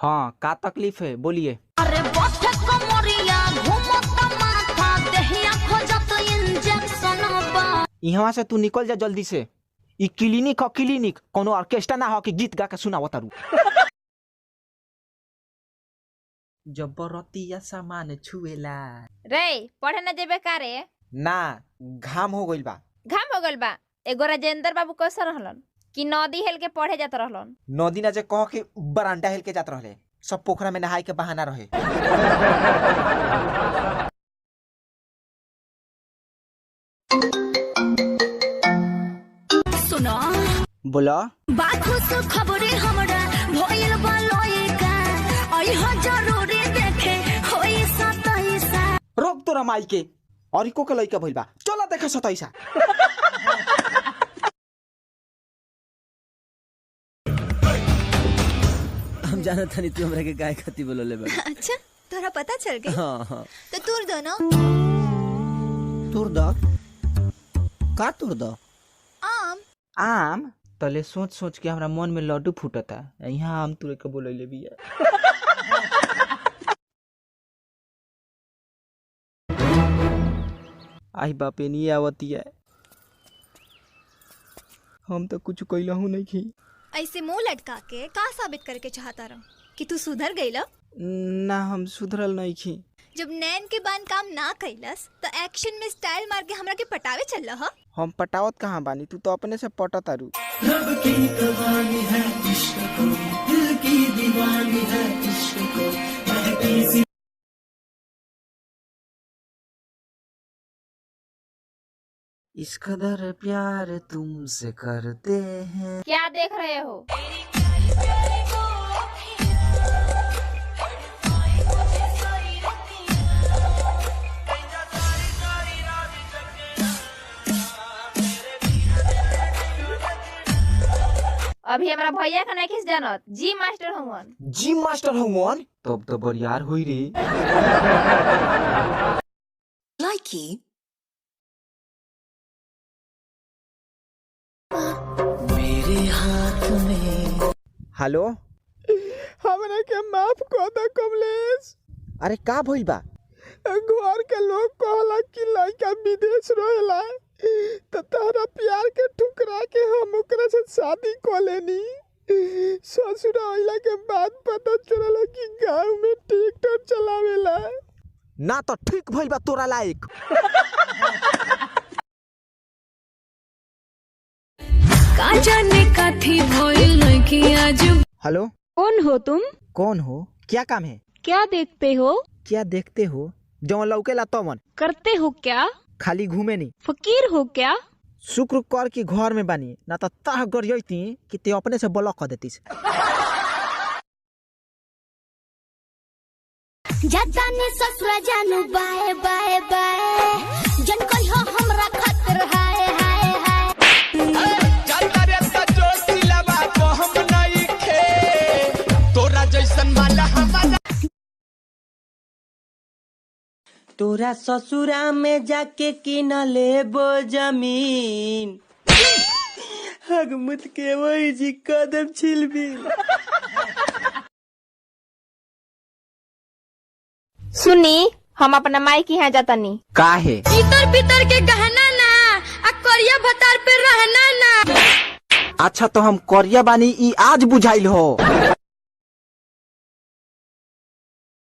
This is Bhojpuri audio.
हाँ, का तकलीफ है बोलिए। अरे यहाँ से तू निकल जा जल्दी से। ई क्लिनिक हो क्लिनिक, कोनो ऑर्केस्ट्रा ना हो कि गीत गा के सुनाओ तारू। जबरतिया सामान छुएला रे पढ़े न जेबे का रे? ना, घाम हो गइल बा। घाम हो गइल बा। एगो राजेंद्र बाबू कैसे रहलन कि नदी हेल के पढ़े जात रहलन? नदी ना जे कह के बरांडा हेल के जात रहले, सब पोखरा में नहाए के बहाना रहे। सुनो बोला बात हो खबरे हमरा भइल बा लइका आई हो जरूरी देखे होई सतैसा। रोक तोरा माई के और इको के लइका भइल बा, चला देखे सतैसा। हम जाना था नहीं तू हमरा के गाय खाती बोलले बा। अच्छा तोरा पता चल गई? हाँ हाँ। तो तूर दो ना। तूर द का तूर द? आम। आम तले सोच सोच के हमरा मन में लड्डू फूटता। यहाँ आम तुरे के बोलैले बिया। आई बापे नहीं आवती है। हम तो कुछ कइलहू नहीं की। ऐसे मुंह लटका के का साबित करके चाहता रहो कि तू सुधर गईला? ना, हम सुधरल नहीं की। जब नैन के बान काम ना कैलस तो एक्शन में स्टाइल मार के हमरा के पटावे चल रहा। हम पटावत कहाँ बानी, तू तो अपने से पटा तारू। इस कदर प्यार तुमसे करते हैं। क्या देख रहे हो? अभी हमारा भैया का नहीं किस जानत, जी मास्टर हुवन। जी मास्टर हुवन? तब तो बरियार होई रे। लाइकी मेरे हाथ में। हेलो, हमरा के माफ कर दे कमलेश। अरे का भइल बा? घर के लोग कहला कि लड़का विदेश रहेला, तो तहरा प्यार के ठुकरा के हम ओकरा से शादी कर लेनी। ससुर आइला के बाद पता चलला कि गांव में ट्रैक्टर चलावेला। ना तो ठीक भइल बा तोरा लायक। का जाने काथी भइल लइकी आज। हेलो, कौन हो तुम? कौन हो? क्या काम है? क्या देखते हो? क्या देखते हो? जौन लौकेला तमन करते हो क्या? खाली घूमे नहीं। फकीर हो क्या? शुक्र कर की घर में बानी, ना तो ताह गरियती कि ते अपने से ब्लॉक कर देतीस। जाने ससुरा जानू बाय बाय बाय जन कोई हो हमरा खातिर हाय हाय हाय। चलता रे त जोशीला बाप हम नहीं खे तोरा जैसन वाला हमारा। तोरा ससुरा में जाके किन लेबो जमीन। हगमुत के वही जी कदम छिलबी। सुनी, हम अपना माई के यहाँ जातनी। का है? इतर पितर के गहना ना आ करिया भतार पे रहना ना। अच्छा तो हम करिया बानी ई आज बुझाइल हो।